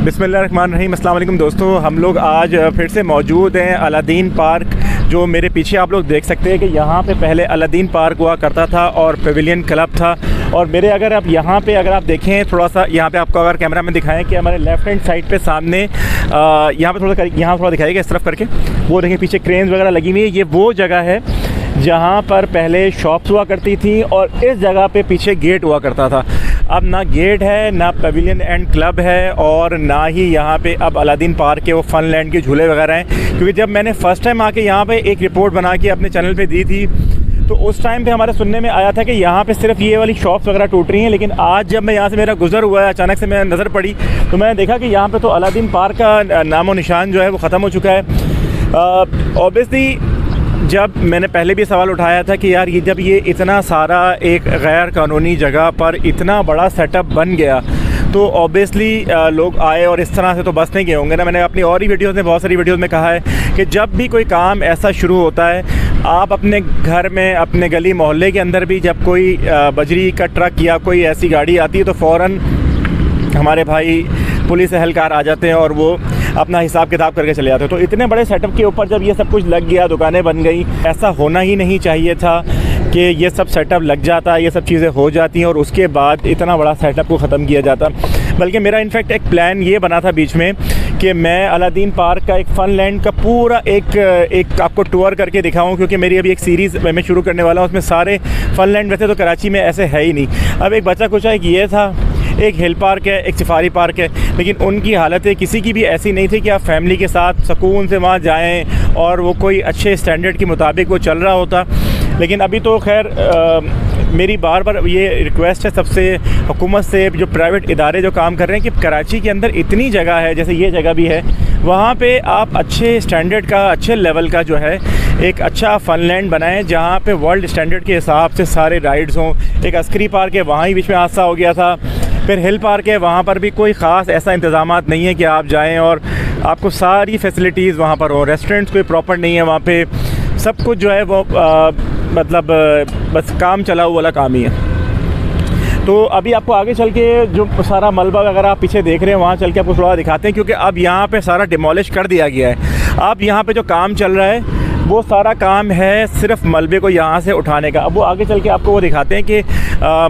बिस्मिल्लाहिर्रहमानिर्रहीम। अस्सलाम वालेकुम दोस्तों, हम लोग आज फिर से मौजूद हैं अलादीन पार्क। जो मेरे पीछे आप लोग देख सकते हैं कि यहाँ पे पहले अलादीन पार्क हुआ करता था और पेविलियन क्लब था। और मेरे अगर आप यहाँ पे अगर आप देखें थोड़ा सा, यहाँ पे आपको अगर कैमरा में दिखाएं कि हमारे लेफ़्ट हैंड साइड पे सामने यहाँ पे थोड़ा दिखाइएगा इस तरफ करके, वो देखें पीछे क्रेन्स वगैरह लगी हुई है। ये वो जगह है जहाँ पर पहले शॉप्स हुआ करती थी और इस जगह पे पीछे गेट हुआ करता था। अब ना गेट है, ना पेविलियन एंड क्लब है और ना ही यहाँ पे अब अलादीन पार्क के वो फन लैंड के झूले वगैरह हैं। क्योंकि जब मैंने फ़र्स्ट टाइम आके यहाँ पे एक रिपोर्ट बना के अपने चैनल पे दी थी तो उस टाइम पे हमारे सुनने में आया था कि यहाँ पे सिर्फ ये वाली शॉप्स वगैरह टूट रही हैं। लेकिन आज जब मैं यहाँ से मेरा गुज़र हुआ है, अचानक से मैं नज़र पड़ी तो मैंने देखा कि यहाँ पे तो अलादीन पार्क का नामो निशान जो है वो ख़त्म हो चुका है। ऑब्वियसली जब मैंने पहले भी सवाल उठाया था कि यार ये जब ये इतना सारा एक गैर कानूनी जगह पर इतना बड़ा सेटअप बन गया तो ऑब्वियसली लोग आए और इस तरह से तो बस नहीं गए होंगे ना। मैंने अपनी और ही वीडियोज़ में, बहुत सारी वीडियोज़ में कहा है कि जब भी कोई काम ऐसा शुरू होता है, आप अपने घर में, अपने गली मोहल्ले के अंदर भी जब कोई बजरी का ट्रक या कोई ऐसी गाड़ी आती है तो फ़ौरन हमारे भाई पुलिस एहलकार आ जाते हैं और वो अपना हिसाब किताब करके चले जाते हैं। तो इतने बड़े सेटअप के ऊपर जब ये सब कुछ लग गया, दुकानें बन गई, ऐसा होना ही नहीं चाहिए था कि ये सब सेटअप लग जाता, ये सब चीज़ें हो जाती हैं और उसके बाद इतना बड़ा सेटअप को ख़त्म किया जाता। बल्कि मेरा इनफैक्ट एक प्लान ये बना था बीच में कि मैं अलादीन पार्क का एक फ़न लैंड का पूरा एक आपको टूर करके दिखाऊं, क्योंकि मेरी अभी एक सीरीज़ मैं शुरू करने वाला हूं, उसमें सारे फ़न लैंड वैसे तो कराची में ऐसे है ही नहीं। अब एक बचा कुछ एक ये था, एक हिल पार्क है, एक सफारी पार्क है, लेकिन उनकी हालतें किसी की भी ऐसी नहीं थी कि आप फैमिली के साथ सुकून से वहाँ जाएं और वो कोई अच्छे स्टैंडर्ड के मुताबिक वो चल रहा होता। लेकिन अभी तो खैर मेरी बार बार ये रिक्वेस्ट है सबसे, हुकूमत से, जो प्राइवेट इदारे जो काम कर रहे हैं, कि कराची के अंदर इतनी जगह है, जैसे ये जगह भी है, वहाँ पे आप अच्छे स्टैंडर्ड का, अच्छे लेवल का जो है एक अच्छा फ़न लैंड बनाएं जहाँ पे वर्ल्ड स्टैंडर्ड के हिसाब से सारे राइड्स हों। एक अस्करी पार्क है, वहाँ ही बीच में हादसा हो गया था। फिर हिल पार्क है, वहाँ पर भी कोई ख़ास ऐसा इंतज़ामात नहीं है कि आप जाएं और आपको सारी फैसिलिटीज़ वहाँ पर हो। रेस्टोरेंट्स कोई प्रॉपर नहीं है वहाँ पे, सब कुछ जो है वो मतलब बस काम चला हुआ वाला काम ही है। तो अभी आपको आगे चल के जो सारा मलबा वगैरह आप पीछे देख रहे हैं वहाँ चल के आपको थोड़ा दिखाते हैं, क्योंकि अब यहाँ पे सारा डिमोलिश कर दिया गया है। अब यहाँ पे जो काम चल रहा है वो सारा काम है सिर्फ मलबे को यहाँ से उठाने का। अब वो आगे चल के आपको वो दिखाते हैं कि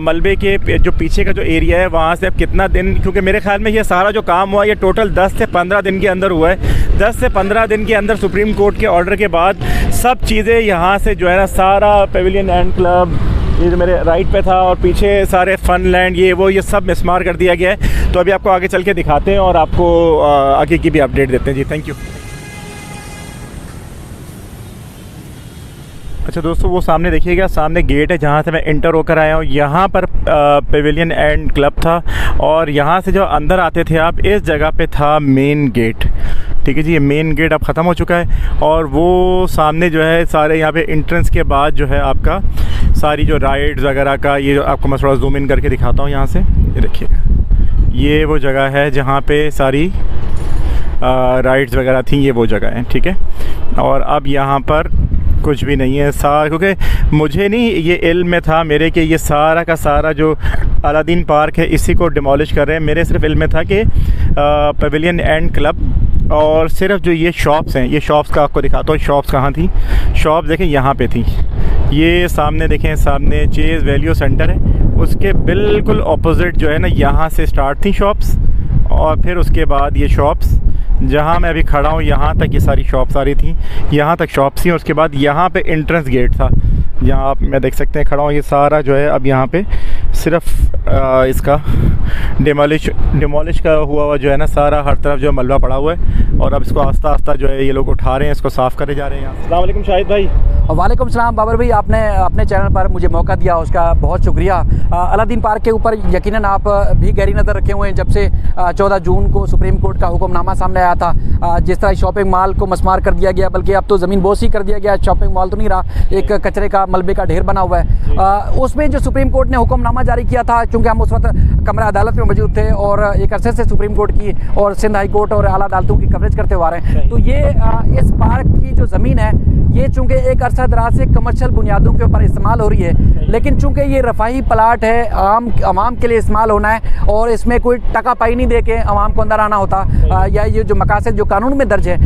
मलबे के जो पीछे का जो एरिया है वहाँ से अब कितना दिन, क्योंकि मेरे ख्याल में ये सारा जो काम हुआ ये टोटल 10 से 15 दिन के अंदर हुआ है। 10 से 15 दिन के अंदर सुप्रीम कोर्ट के ऑर्डर के बाद सब चीज़ें यहाँ से जो है ना, सारा पेविलियन एंड क्लब, ये जो मेरे राइट पे था, और पीछे सारे फ़न लैंड, ये सब मिसमार कर दिया गया है। तो अभी आपको आगे चल के दिखाते हैं और आपको आगे की भी अपडेट देते हैं। जी थैंक यू। अच्छा दोस्तों, वो सामने देखिएगा, सामने गेट है जहाँ से मैं इंटर होकर आया हूँ। यहाँ पर पेविलियन एंड क्लब था और यहाँ से जो अंदर आते थे आप, इस जगह पे था मेन गेट। ठीक है जी, ये मेन गेट अब ख़त्म हो चुका है और वो सामने जो है सारे यहाँ पे एंट्रेंस के बाद जो है आपका सारी जो राइड्स वगैरह का, ये आपको मैं थोड़ा जूम इन करके दिखाता हूँ यहाँ से। ये देखिएगा, ये वो जगह है जहाँ पे सारी राइड्स वगैरह थी, ये वो जगह है। ठीक है, और अब यहाँ पर कुछ भी नहीं है सारा, क्योंकि मुझे नहीं ये इल्म में था मेरे कि ये सारा का सारा जो अलादीन पार्क है इसी को डिमोलिश कर रहे हैं। मेरे सिर्फ इल्म में था कि पेविलियन एंड क्लब और सिर्फ जो ये शॉप्स हैं, ये शॉप्स का आपको दिखाता हूँ। शॉप्स कहाँ थी? शॉप्स देखें यहाँ पे थी, ये सामने देखें, सामने चेज़ वैल्यू सेंटर है, उसके बिल्कुल ऑपोजिट जो है ना, यहाँ से स्टार्ट थी शॉप्स और फिर उसके बाद ये शॉप्स जहाँ मैं अभी खड़ा हूँ यहाँ तक ये सारी शॉप्स आ रही थी, यहाँ तक शॉप्स थी। उसके बाद यहाँ पे एंट्रेंस गेट था, यहाँ आप मैं देख सकते हैं खड़ा हूँ। ये सारा जो है अब यहाँ पे सिर्फ इसका डिमोलिश का हुआ जो है ना, सारा हर तरफ जो मलबा पड़ा हुआ है और अब इसको आस्ता आस्ता जो है ये लोग उठा रहे हैं, इसको साफ़ करे जा रहे हैं। अस्सलाम वालेकुम शाहिद भाई। वालेकुम सलाम बाबर भाई, आपने अपने चैनल पर मुझे मौका दिया, उसका बहुत शुक्रिया। अलादीन पार्क के ऊपर यकीनन आप भी गहरी नज़र रखे हुए हैं जब से 14 जून को सुप्रीम कोर्ट का हुक्मनामा सामने आया था। जिस तरह शॉपिंग मॉल को मस्मार कर दिया गया, बल्कि अब तो ज़मीन बोसी कर दिया गया, शॉपिंग मॉल तो नहीं रहा, एक कचरे का, मलबे का ढेर बना हुआ है। उसमें जो सुप्रीम कोर्ट ने हुक्मनामा जारी किया था चूँकि हम उस वक्त कमरा अदालत में मौजूद थे और एक अरसे से सुप्रीम कोर्ट की और सिंध हाई कोर्ट और आला अदालतों की कवरेज करते हुए आ रहे हैं। तो ये इस पार्क की जो ज़मीन है ये चूँकि एक अरसा दराज से कमर्शियल बुनियादों के ऊपर इस्तेमाल हो रही है, लेकिन चूँकि ये रफ़ाही प्लाट है, आवाम के लिए इस्तेमाल होना है और इसमें कोई टका पाई नहीं दे के आवाम को अंदर आना होता, या ये जो मकासद जो कानून में दर्ज है,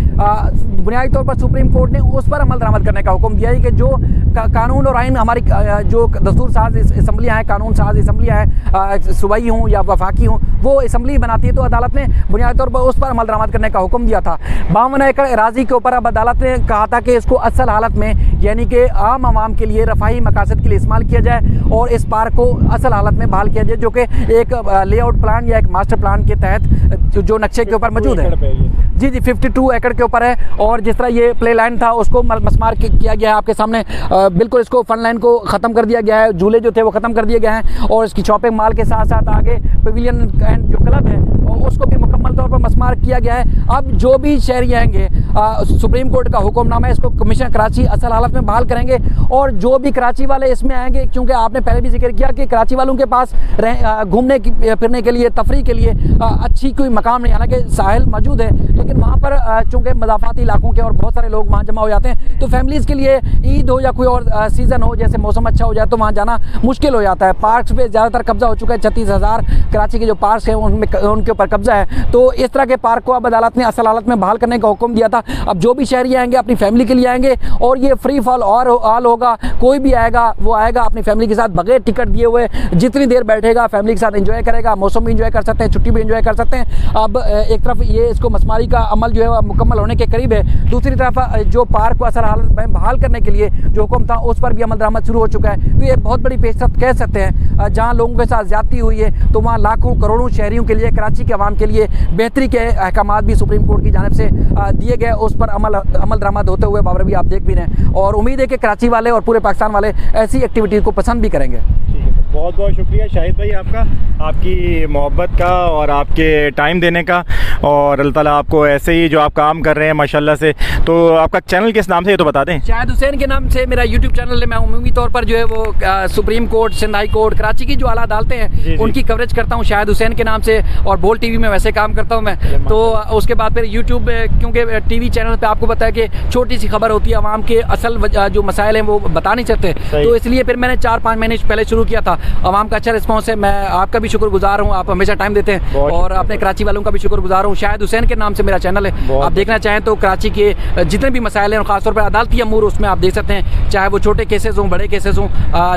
बुनियादी तौर पर सुप्रीम कोर्ट ने उस पर अमल दरामद करने का हुक्म दिया है कि जो कानून और आइन हमारी जो दस्तूर साज असम्बलियाँ हैं, कानून साज असम्बलियाँ हैं, सूबाई हों या वफाकी हों, वो असम्बली बनाती है। तो अदालत ने बुनियादी तौर पर उस पर अमल दरामद करने का हुक्म दिया था। 52 एकड़ अराजी के ऊपर अब अदालत ने कहा था कि इसको असल हालत में यानी कि आम आवाम के लिए रफ़ाही मकासद के लिए इस्तेमाल किया जाए और इस पार्क को असल हालत में बहाल किया जाए, जो कि एक लेआउट प्लान या एक मास्टर प्लान के तहत जो नक्शे के ऊपर मौजूद है। जी 52 एकड़ के ऊपर है। और जिस तरह ये प्ले लाइन था उसको मसमार किया गया है आपके सामने, बिल्कुल इसको फन लाइन को ख़त्म कर दिया गया है, झूले जो थे वो ख़त्म कर दिए गए हैं और इसकी शॉपिंग मॉल के साथ साथ आगे पवेलियन एंड जो क्लब है और उसको भी मुकम्मल तौर पर मसमार किया गया है। अब जो भी शहरी आएंगे, सुप्रीम कोर्ट का हुक्मनामा है, इसको कमीशन कराची असल हालत में बहाल करेंगे और जो भी कराची वाले इसमें आएंगे, क्योंकि आपने पहले भी जिक्र किया कि कराची वालों के पास घूमने फिरने के लिए, तफरी के लिए अच्छी कोई मकाम नहीं, हालांकि साहिल मौजूद है लेकिन वहाँ पर चूँकि मज़ाफ़ाती इलाकों के और बहुत सारे लोग वहाँ जमा हो जाते हैं, तो फैमिलीज़ के लिए ईद हो या कोई और सीज़न हो, जैसे मौसम अच्छा हो जाए तो वहाँ जाना मुश्किल हो जाता है। पार्क्स पे ज़्यादातर कब्जा हो चुका है, 36,000 कराची के जो पार्क्स हैं उनमें उनके ऊपर कब्जा है। तो इस तरह के पार्क को अब अदालत ने असल हालत में बहाल करने का हुक्म दिया था। अब जो भी शहरी आएंगे अपनी फैमिली के लिए आएंगे और ये फ्री फॉल और ऑल होगा, कोई भी आएगा वो आएगा अपनी फैमिली के साथ बगैर टिकट दिए हुए, जितनी देर बैठेगा फैमिली के साथ एंजॉय करेगा, मौसम भी एंजॉय कर सकते हैं, छुट्टी भी एंजॉय कर सकते हैं। अब एक तरफ ये इसको मसमारी का अमल जो है मुकम्मल होने के करीब है, दूसरी तरफ जो पार्क को असल हालत में बहाल करने के लिए जो हुक्म था उस पर भी अमल दरामद शुरू हो चुका है। तो ये बहुत बड़ी पेशरफ्त कह सकते हैं। जहाँ लोगों के साथ ज्यादती हुई है तो वहाँ लाखों करोड़ों शहरियों के लिए, कराची के अवाम के लिए बेहतरी के अहकामात भी सुप्रीम कोर्ट की जानिब से दिए गए, उस पर अमल दरामद होते हुए बाबर भी आप देख भी रहे हैं और उम्मीद है कि कराची वाले और पूरे पाकिस्तान वाले ऐसी एक्टिविटीज़ को पसंद भी करेंगे। बहुत बहुत शुक्रिया शाहिद भाई आपका, आपकी मोहब्बत का और आपके टाइम देने का, और अल्लाह ताला आपको ऐसे ही जो आप काम कर रहे हैं माशाल्लाह से। तो आपका चैनल किस नाम से ये तो बता दें। शाहिद हुसैन के नाम से मेरा यूट्यूब चैनल है। मैं उमूमी तौर पर जो है वो supreme court, Sindh high court, Karachi की जो आला अदालतें हैं उनकी कवरेज करता हूँ शाहिद हुसैन के नाम से, और बोल टीवी में वैसे काम करता हूँ मैं। तो उसके बाद फिर यूट्यूब, क्योंकि टीवी चैनल पर आपको पता है कि छोटी सी खबर होती है, आवाम के असल जो मसाइल हैं वो बता नहीं सकते, तो इसलिए फिर मैंने 4-5 महीने पहले शुरू किया था। आवाम का अच्छा रिस्पॉन्स है, मैं आपका भी शुक्रगुजार हूँ, आप हमेशा टाइम देते हैं, और अपने कराची वालों का भी शुक्रगुजार हूँ। शाहिद हुसैन के नाम से मेरा चैनल है, आप देखना चाहें तो कराची के जितने भी मसाइल हैं, खासतौर पर अदालती अमूर, उसमें आप देख सकते हैं, चाहे वो छोटे केसेस हों, बड़े केसेस हों,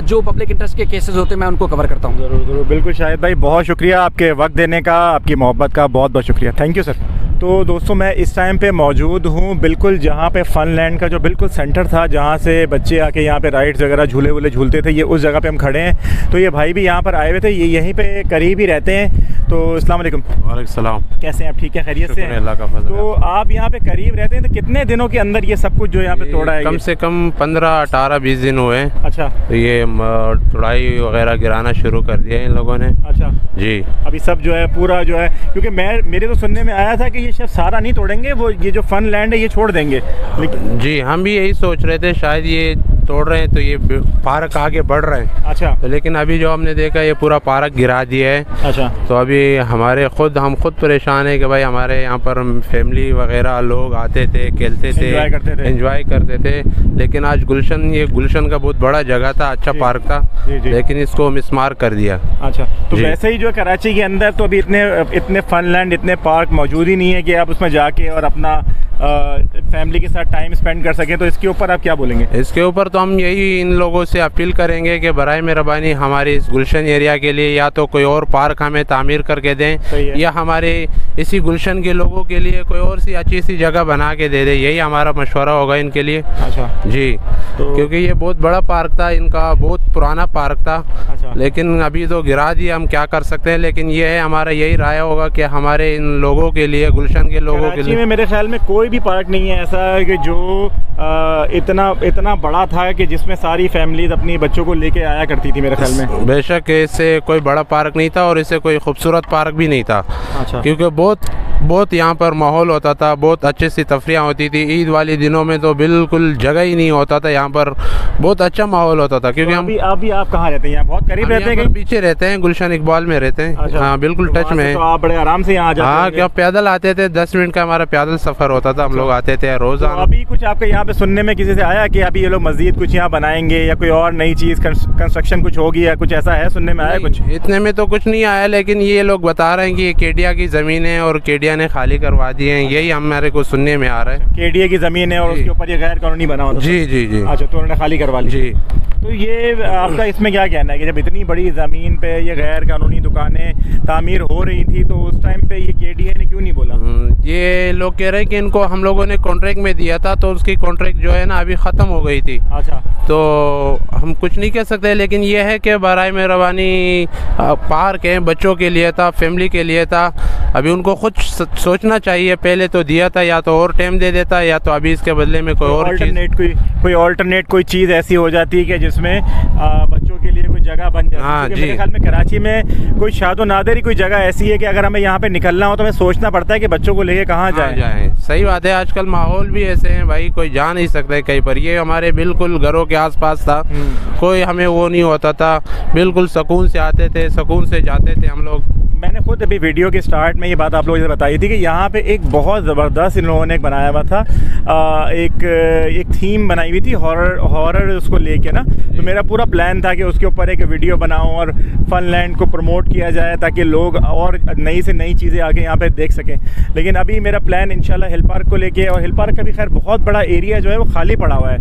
जो पब्लिक इंटरेस्ट के केसेस होते हैं मैं उनको कवर करता हूँ। ज़रूर ज़रूर, बिल्कुल शाहिद भाई, बहुत शुक्रिया आपके वक्त देने का, आपकी मोहब्बत का बहुत बहुत शुक्रिया, थैंक यू सर। तो दोस्तों मैं इस टाइम पे मौजूद हूँ बिल्कुल जहाँ पे फ़न लैंड का जो बिल्कुल सेंटर था, जहाँ से बच्चे आके यहाँ पे राइड्स वगैरह झूले वूले झूलते थे, ये उस जगह पे हम खड़े हैं। तो ये भाई भी यहाँ पर आए हुए थे, ये यहीं पे करीब ही रहते हैं। तो अस्सलाम वालेकुम। वालेकुम सलाम। कैसे हैं आप, ठीक है, खैरियत से हैं? अल्लाह का फज़ल। तो आप यहाँ पे करीब रहते हैं, तो कितने दिनों के अंदर ये सब कुछ जो यहाँ पे तोड़ा है? कम से कम 15, 18, 20 दिन हुए हैं। अच्छा। तो ये तोड़ाई वगैरह गिराना शुरू कर दिया है इन लोगों ने। अच्छा जी। अभी सब जो है पूरा जो है, क्योंकि मेरे तो सुनने में आया था कि ये शायद सारा नहीं तोड़ेंगे, वो ये जो फन लैंड है ये छोड़ देंगे, लेकिन जी हम भी यही सोच रहे थे, शायद ये तोड़ रहे हैं तो ये पार्क आगे बढ़ रहे हैं। अच्छा। तो लेकिन अभी जो हमने देखा ये पूरा पार्क गिरा दिया है। अच्छा। तो अभी हम खुद परेशान है कि भाई हमारे यहाँ पर फैमिली वगैरह लोग आते थे, खेलते थे, एंजॉय करते थे, लेकिन आज गुलशन का बहुत बड़ा जगह था, अच्छा पार्क था, लेकिन इसको मिसमार कर दिया। अच्छा। तो वैसे ही जो कराची के अंदर तो अभी इतने फन लैंड, इतने पार्क मौजूद ही नहीं है कि आप उसमें जाके और अपना फैमिली के साथ टाइम स्पेंड कर सकें। तो इसके ऊपर आप क्या बोलेंगे? इसके ऊपर तो हम यही इन लोगों से अपील करेंगे कि बराए मेहरबानी हमारे इस गुलशन एरिया के लिए या तो कोई और पार्क हमें तामीर करके दें, या हमारे इसी गुलशन के लोगों के लिए कोई और सी अच्छी सी जगह बना के दे दें, यही हमारा मशवरा होगा इनके लिए। अच्छा जी। तो क्योंकि ये बहुत बड़ा पार्क था, इनका बहुत पुराना पार्क था। अच्छा। लेकिन अभी तो गिरा दिया, हम क्या कर सकते हैं, लेकिन ये है हमारा यही राय होगा कि हमारे इन लोगों के लिए, गुलशन के लोगों के लिए, मेरे ख्याल में कोई भी पार्क नहीं है ऐसा कि जो इतना बड़ा था कि जिसमें सारी फैमिलीज अपनी बच्चों को लेके आया करती थी मेरे ख्याल में। बेशक इससे कोई बड़ा पार्क नहीं था और इससे कोई खूबसूरत पार्क भी नहीं था। अच्छा। क्योंकि बहुत यहाँ पर माहौल होता था, बहुत अच्छी सी तफरियाँ होती थी। ईद वाले दिनों में तो बिल्कुल जगह ही नहीं होता था यहाँ पर, बहुत अच्छा माहौल होता था। क्योंकि हम अभी आप कहाँ रहते हैं? यहाँ बहुत करीब रहते हैं? पीछे रहते हैं, गुलशन इकबाल में रहते हैं। अच्छा, हाँ बिल्कुल टच में है। तो आप बड़े आराम से यहाँ आ जाते हैं? हाँ, क्या पैदल आते थे, 10 मिनट का हमारा पैदल सफर होता था, हम लोग आते थे रोजाना। तो अभी कुछ आपके यहाँ पे सुनने में किसी से आया कि अभी ये लोग मस्जिद कुछ यहाँ बनाएंगे या कोई और नई चीज़ कंस्ट्रक्शन कुछ होगी या कुछ ऐसा है सुनने में आया? कुछ इतने में तो कुछ नहीं आया, लेकिन ये लोग बता रहे हैं कि ये केडिया की ज़मीन है और केडिया ने खाली करवा दी है, यही हमारे को सुनने में आ रहा है। केडिया की ज़मीन है और उसके ऊपर ये गैर कानूनी बना हुआ था? जी जी जी। अच्छा, तो उन्होंने खाली करवा ली? जी। तो ये आपका इसमें क्या कहना है कि जब इतनी बड़ी ज़मीन पे ये गैर कानूनी दुकानें तामीर हो रही थी तो उस टाइम पे ये केडीए ने क्यों नहीं बोला? ये लोग कह रहे हैं कि इनको हम लोगों ने कॉन्ट्रैक्ट में दिया था, तो उसकी कॉन्ट्रैक्ट जो है ना अभी ख़त्म हो गई थी। अच्छा, तो हम कुछ नहीं कह सकते, लेकिन ये है कि बराए मेहरबानी पार्क है, बच्चों के लिए था, फैमिली के लिए था। अभी उनको खुद सोचना चाहिए, पहले तो दिया था, या तो और टाइम दे देता, या तो अभी इसके बदले में कोई और अल्टरनेट कोई चीज़ ऐसी हो जाती है कि जिसमें बच्चों के लिए कोई जगह बन जाती है। हाँ जी। मेरे ख्याल में कराची में कोई शादो नादर ही कोई जगह ऐसी है कि अगर हमें यहाँ पे निकलना हो तो हमें सोचना पड़ता है कि बच्चों को लेके कहाँ जाएं। सही बात है, आजकल माहौल भी ऐसे हैं भाई, कोई जा नहीं सकता कहीं पर। ये हमारे बिल्कुल घरों के आसपास था, कोई हमें वो नहीं होता था, बिल्कुल सुकून से आते थे, सुकून से जाते थे हम लोग। मैंने खुद अभी वीडियो के स्टार्ट में ये बात आप लोगों से बताई थी कि यहाँ पे एक बहुत ज़बरदस्त इन लोगों ने बनाया हुआ था, एक थीम बनाई हुई थी हॉरर उसको लेके ना। तो मेरा पूरा प्लान था कि उसके ऊपर एक वीडियो बनाऊं और फनलैंड को प्रमोट किया जाए ताकि लोग और नई से नई चीज़ें आगे यहाँ पे देख सकें। लेकिन अभी मेरा प्लान इंशाल्लाह हिल पार्क को लेके, और हिल पार्क का भी खैर बहुत बड़ा एरिया जो है वो खाली पड़ा हुआ है।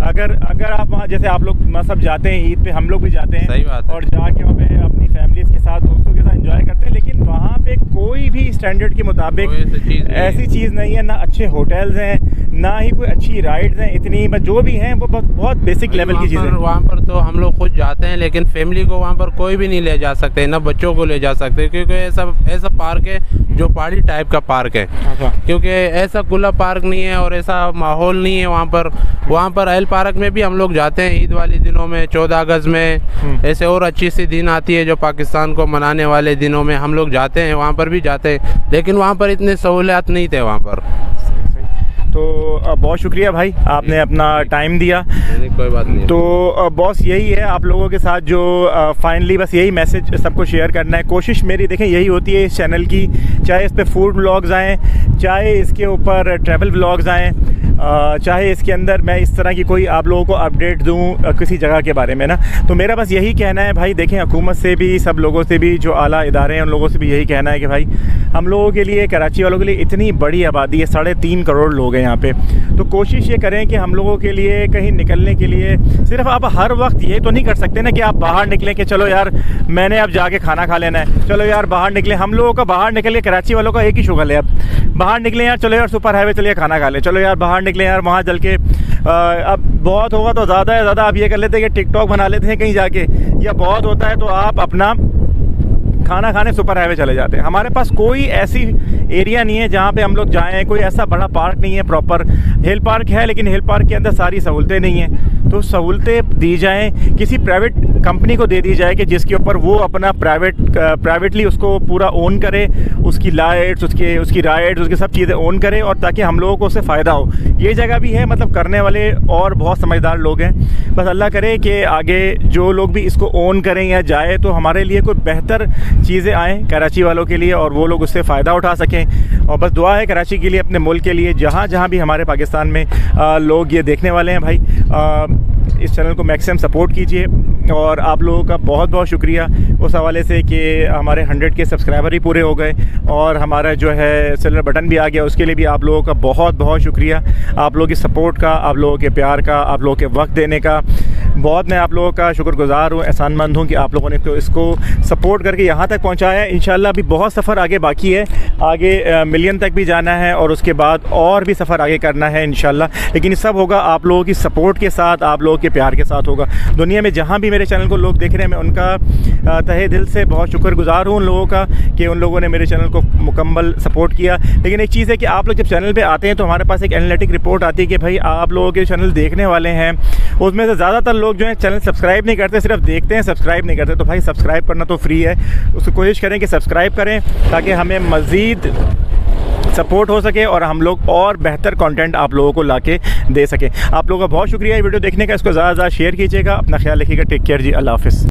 अगर आप वहाँ, जैसे आप लोग सब जाते हैं ईद पे, हम लोग भी जाते हैं, सही बात है, और जाके वहाँ पे अपनी फैमिली के साथ, दोस्तों के साथ एंजॉय करते हैं, लेकिन वहाँ पे कोई भी स्टैंडर्ड के मुताबिक ऐसी चीज़ नहीं है, ना अच्छे होटल्स हैं, ना ही कोई अच्छी राइड्स हैं। इतनी जो भी हैं वो बहुत बेसिक लेवल की चीज़ें। वहाँ पर तो हम लोग खुद जाते हैं, लेकिन फैमिली को वहाँ पर कोई भी नहीं ले जा सकते, ना बच्चों को ले जा सकते, क्योंकि ऐसा पार्क है जो पहाड़ी टाइप का पार्क है। क्योंकि ऐसा खुला पार्क नहीं है और ऐसा माहौल नहीं है वहाँ पर। अहल पार्क में भी हम लोग जाते हैं ईद वाले दिनों में, 14 अगस्त में, ऐसे और अच्छी सी दिन आती है जो पाकिस्तान को मनाने वाले दिनों में हम लोग जाते हैं, वहाँ पर भी जाते हैं, लेकिन वहाँ पर इतने सहूलियात नहीं थे वहाँ पर। तो बहुत शुक्रिया भाई, आपने अपना टाइम दिया। कोई बात नहीं। तो बॉस यही है आप लोगों के साथ जो फाइनली बस यही मैसेज सबको शेयर करना है। कोशिश मेरी देखें यही होती है इस चैनल की, चाहे इस पे फूड व्लॉग्स आएँ, चाहे इसके ऊपर ट्रैवल व्लॉग्स आएँ, चाहे इसके अंदर मैं इस तरह की कोई आप लोगों को अपडेट दूं किसी जगह के बारे में ना। तो मेरा बस यही कहना है भाई, देखें हुकूमत से भी, सब लोगों से भी, जो आला इदारे हैं उन लोगों से भी यही कहना है कि भाई हम लोगों के लिए, कराची वालों के लिए इतनी बड़ी आबादी है, 3.5 करोड़ लोग हैं यहाँ पे, तो कोशिश ये करें कि हम लोगों के लिए कहीं निकलने के लिए सिर्फ आप हर वक्त ये तो नहीं कर सकते ना कि आप बाहर निकलें कि चलो यार मैंने अब जाके खाना खा लेना है, चलो यार बाहर निकले। हम लोगों का बाहर निकल के, कराची वालों का एक ही शुगल है, अब बाहर निकले यार, चलो यार सुपर हाईवे चलिए खाना खा लें, चलो यार बाहर निकले यार वहाँ चल के अब बहुत होगा तो ज़्यादा है ज़्यादा आप ये कर लेते हैं कि टिकटॉक बना लेते हैं कहीं जाके, या बहुत होता है तो आप अपना खाना खाने सुपर हाईवे चले जाते हैं। हमारे पास कोई ऐसी एरिया नहीं है जहाँ पे हम लोग जाएं, कोई ऐसा बड़ा पार्क नहीं है प्रॉपर। हिल पार्क है लेकिन हिल पार्क के अंदर सारी सहूलतें नहीं हैं, तो सहूलतें दी जाएं, किसी प्राइवेट कंपनी को दे दी जाए कि जिसके ऊपर वो अपना प्राइवेटली उसको पूरा ओन करे, उसकी लाइट्स, उसकी राइड्स, उसकी सब चीज़ें ओन करे, और ताकि हम लोगों को उससे फ़ायदा हो। ये जगह भी है, मतलब करने वाले और बहुत समझदार लोग हैं। बस अल्लाह करे कि आगे जो लोग भी इसको ओन करें या जाए तो हमारे लिए कोई बेहतर चीज़ें आएँ कराची वालों के लिए, और वो लोग उससे फ़ायदा उठा सकें। और बस दुआ है कराची के लिए, अपने मुल्क के लिए, जहाँ भी हमारे पाकिस्तान में लोग ये देखने वाले हैं भाई, इस चैनल को मैक्सिमम सपोर्ट कीजिए। और आप लोगों का बहुत बहुत शुक्रिया उस हवाले से कि हमारे 100 के सब्सक्राइबर ही पूरे हो गए और हमारा जो है सेलर बटन भी आ गया, उसके लिए भी आप लोगों का बहुत बहुत शुक्रिया। आप लोगों की सपोर्ट का, आप लोगों के प्यार का, आप लोगों के वक्त देने का बहुत मैं आप लोगों का शुक्रगुज़ार हूँ, एहसानमंद हूँ कि आप लोगों ने तो इसको सपोर्ट करके यहाँ तक पहुँचाया। इंशाल्लाह अभी बहुत सफ़र आगे बाकी है, आगे मिलियन तक भी जाना है और उसके बाद और भी सफ़र आगे करना है इंशाल्लाह। लेकिन ये सब होगा आप लोगों की सपोर्ट के साथ, आप लोगों के प्यार के साथ होगा। दुनिया में जहाँ भी मेरे चैनल को लोग देख रहे हैं, मैं उनका तहे दिल से बहुत शुक्रगुज़ार हूँ उन लोगों का कि उन लोगों ने मेरे चैनल को मुकम्मल सपोर्ट किया। लेकिन एक चीज़ है कि आप लोग जब चैनल पे आते हैं तो हमारे पास एक एनालिटिक रिपोर्ट आती है कि भाई आप लोगों के चैनल देखने वाले हैं, उसमें से ज़्यादातर लोग जो है चैनल सब्सक्राइब नहीं करते, सिर्फ देखते हैं, सब्सक्राइब नहीं करते। तो भाई सब्सक्राइब करना तो फ्री है, उसको कोशिश करें कि सब्सक्राइब करें ताकि हमें मज़ीद सपोर्ट हो सके और हम लोग और बेहतर कंटेंट आप लोगों को लाके दे सकें। आप लोगों का बहुत शुक्रिया ये वीडियो देखने का। इसको ज़्यादा से ज़्यादा शेयर कीजिएगा। अपना ख्याल रखिएगा। टेक केयर जी। अल्लाह हाफ़िज़।